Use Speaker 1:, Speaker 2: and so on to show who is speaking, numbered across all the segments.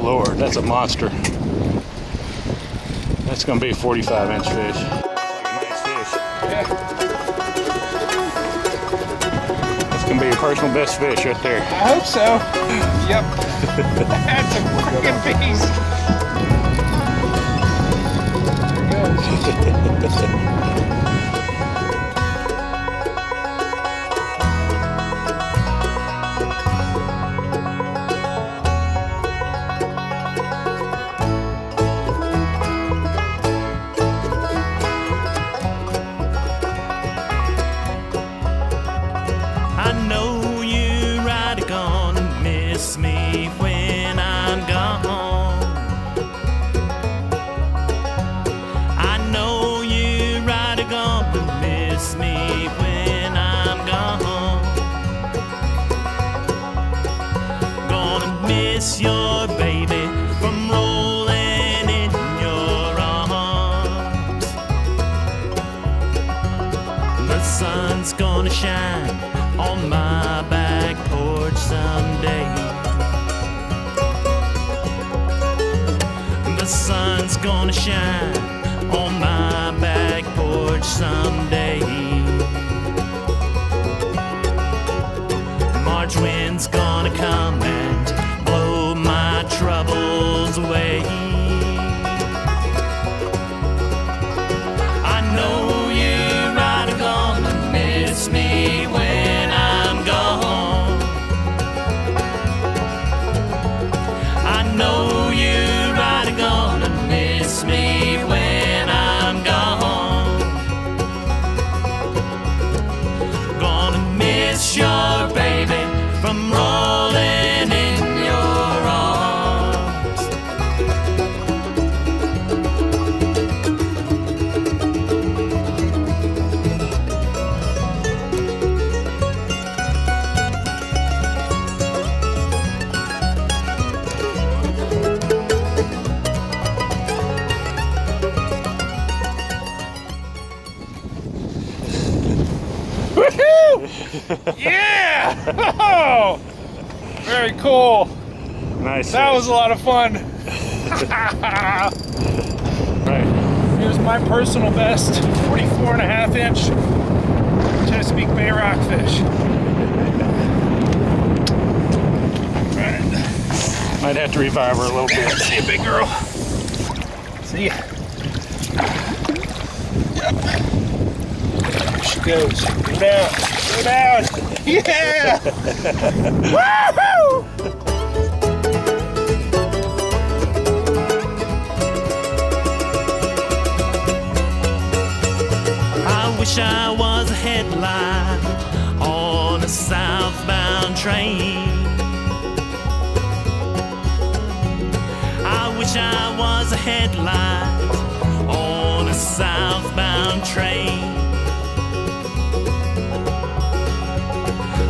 Speaker 1: Lord, that's a monster. That's gonna be a 45-inch fish. Nice fish.
Speaker 2: Yeah.
Speaker 1: That's gonna be your personal best fish right there.
Speaker 2: I hope so. Yep. That's a freaking beast. There it goes.
Speaker 3: I know you right gonna miss me when I'm gone. I know you right gonna miss me when I'm gone. Gonna miss your baby from rolling in your arms. The sun's gonna shine on my back porch someday. The sun's gonna shine on my back porch someday. March wind's gonna come and blow my troubles away. I know you right gonna miss me when I'm gone. I know you right gonna miss me when I'm gone. Gonna miss your baby from rolling in your arms.
Speaker 2: Woohoo! Yeah! Oh, very cool.
Speaker 1: Nice.
Speaker 2: That
Speaker 1: fish.
Speaker 2: was a lot of fun.
Speaker 1: Right.
Speaker 2: Here's my personal best 44.5-inch Chesapeake Bay rockfish. Right.
Speaker 1: Might have to revive her a little bit.
Speaker 2: See you, big girl. See ya. Yep. There she goes. Go down. Go down. Yeah! Woohoo!
Speaker 3: I wish I was a headlight on a southbound train. I wish I was a headlight on a southbound train.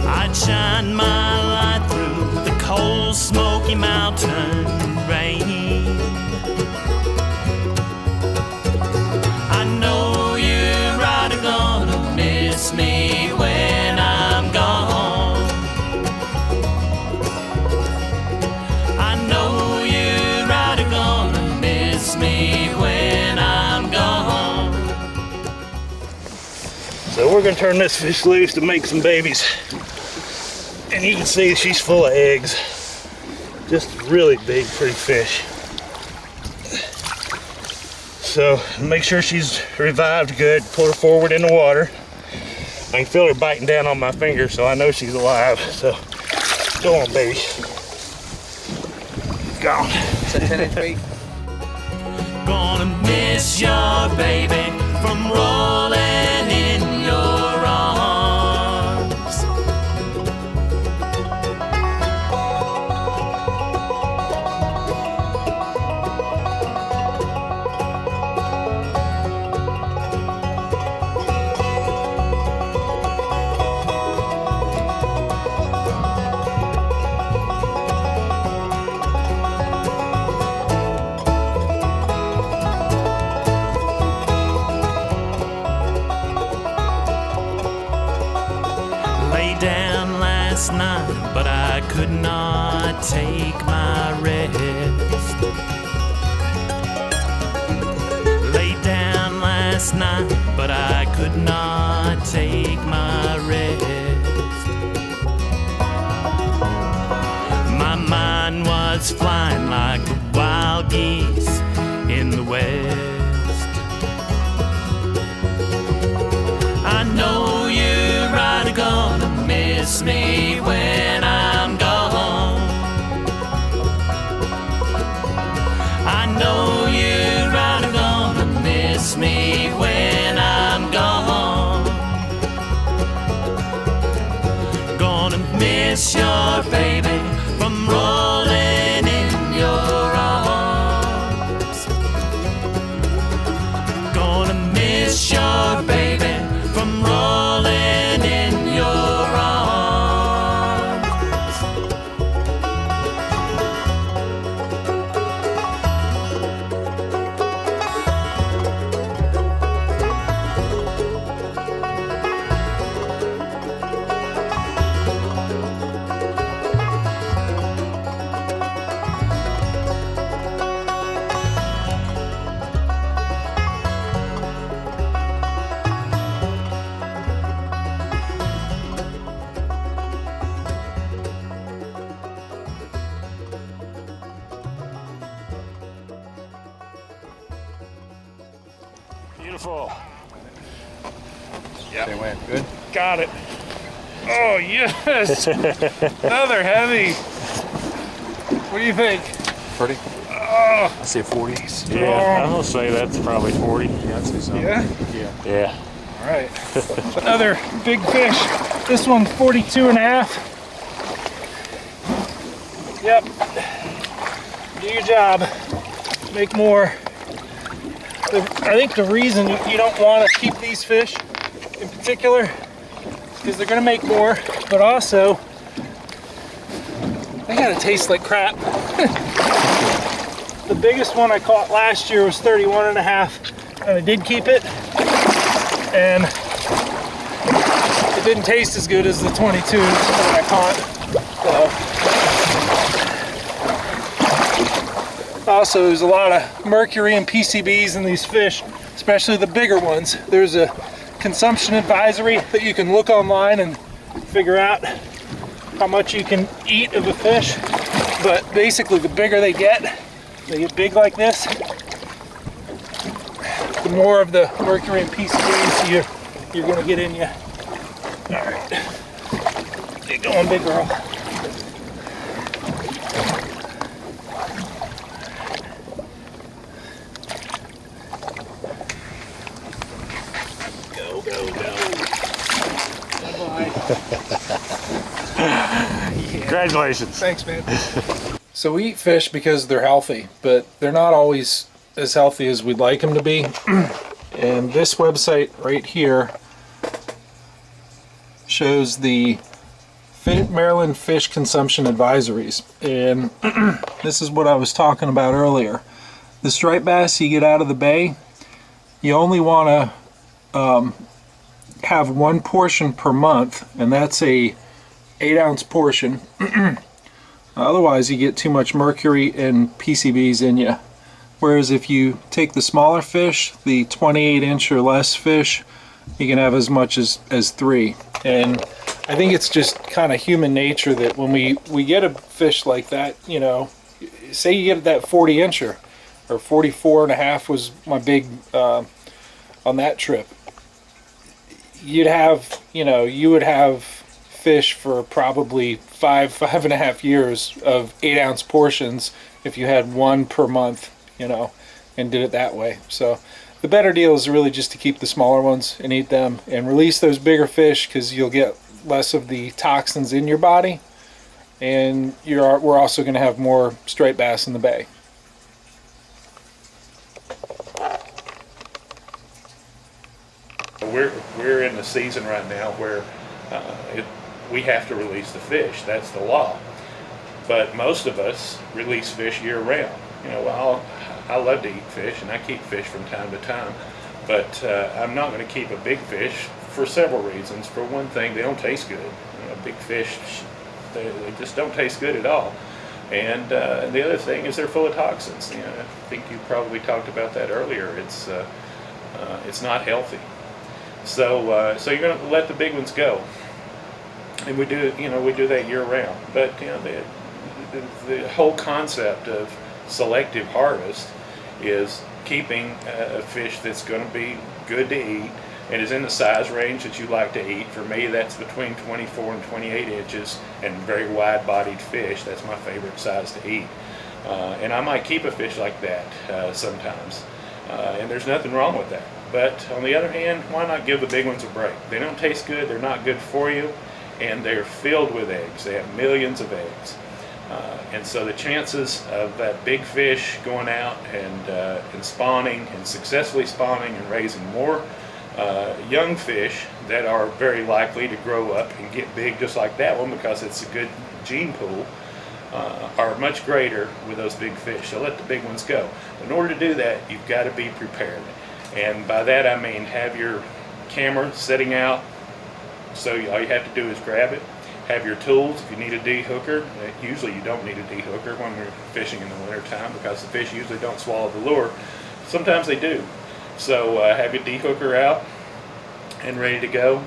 Speaker 3: I'd shine my light through the cold, smoky mountain rain. I know you're right gonna miss me when I'm gone. I know you're right gonna miss me when I'm gone.
Speaker 1: So we're gonna turn this fish loose to make some babies. And you can see she's full of eggs. Just really big, pretty fish. So make sure she's revived good. Pull her forward in the water. I can feel her biting down on my finger, so I know she's alive. So go on, baby. Gone.
Speaker 2: It's a 10-inch bait.
Speaker 3: Gonna miss your baby from rolling in your arms. Lay down last night, but I could not take my rest. last night, but I could not take my rest. My mind was flying like the wild geese in the west. I know you're right, gonna miss me when I'm gone. I know you're right, gonna miss me when I'm gone. Gonna miss your baby from rolling in your arms. Gonna miss your baby from rolling in your arms.
Speaker 1: Beautiful.
Speaker 2: They went good.
Speaker 1: Got it. Oh, yes. Another heavy. What do you think?
Speaker 2: Pretty.
Speaker 1: Oh,
Speaker 2: I say 40.
Speaker 1: Yeah,
Speaker 4: I'm gonna say that's probably 40.
Speaker 2: Yeah, I'd say so.
Speaker 1: yeah.
Speaker 4: Yeah.
Speaker 1: All right. Another big fish. This one 42 and a half. Yep. Do your job. Make more. I think the reason you don't want to keep these fish in particular is because they're going to make more, but also they gotta taste like crap. The biggest one I caught last year was 31 and a half, and I did keep it, and it didn't taste as good as the 22s that I caught. So. Also, there's a lot of mercury and PCBs in these fish, especially the bigger ones. There's a consumption advisory that you can look online and figure out how much you can eat of a fish. But basically, the bigger they get big like this, the more of the mercury and PCBs you're gonna get in you. All right, get going, big girl. Go, go, go. Bye-bye.
Speaker 4: Congratulations.
Speaker 1: Thanks, man. So we eat fish because they're healthy, but they're not always as healthy as we'd like them to be. And this website right here shows the Maryland Fish Consumption Advisories. And this is what I was talking about earlier. The striped bass you get out of the bay, you only want to have one portion per month, and that's a 8-ounce portion. Otherwise you get too much mercury and PCBs in you. Whereas if you take the smaller fish, the 28-inch or less fish, you can have as much as 3. And I think it's just kind of human nature that when we get a fish like that, you know, say you get that 40-incher, or 44 and a half was my big on that trip. You'd have, you would have fish for probably 5.5 years of 8-ounce portions if you had one per month, and did it that way. So the better deal is really just to keep the smaller ones and eat them and release those bigger fish, because you'll get less of the toxins in your body, and we're also going to have more striped bass in the bay.
Speaker 4: We're in the season right now where we have to release the fish. That's the law. But most of us release fish year round. I love to eat fish, and I keep fish from time to time. But I'm not going to keep a big fish for several reasons. For one thing, they don't taste good. Big fish, they just don't taste good at all. And the other thing is they're full of toxins. I think you probably talked about that earlier. It's It's not healthy. So you're going to let the big ones go, and we do that year round. But the whole concept of selective harvest is keeping a fish that's going to be good to eat and is in the size range that you like to eat. For me, that's between 24 and 28 inches, and very wide-bodied fish. That's my favorite size to eat. And I might keep a fish like that sometimes, and there's nothing wrong with that. But on the other hand, why not give the big ones a break? They don't taste good, they're not good for you, and they're filled with eggs. They have millions of eggs. And so the chances of that big fish going out and spawning, and successfully spawning and raising more young fish that are very likely to grow up and get big just like that one, because it's a good gene pool, are much greater with those big fish. So let the big ones go. In order to do that, you've got to be prepared. And by that I mean have your camera setting out, so all you have to do is grab it. Have your tools. If you need a de-hooker, usually you don't need a de-hooker when we're fishing in the winter time, because the fish usually don't swallow the lure. Sometimes they do. So have your de-hooker out and ready to go.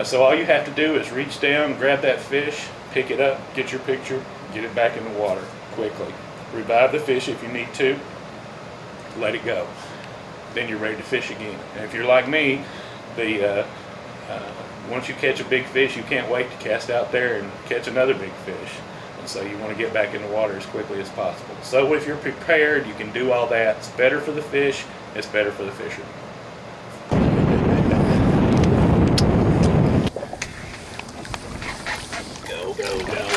Speaker 4: So all you have to do is reach down, grab that fish, pick it up, get your picture, get it back in the water quickly. Revive the fish if you need to, let it go. Then you're ready to fish again. And if you're like me, once you catch a big fish, you can't wait to cast out there and catch another big fish. And so you want to get back in the water as quickly as possible. So if you're prepared, you can do all that. It's better for the fish, it's better for the fisherman.
Speaker 2: Go, go, go.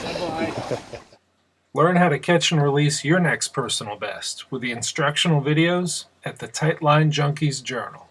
Speaker 2: Bye-bye.
Speaker 1: Learn how to catch and release your next personal best with the instructional videos at the Tightline Junkies Journal.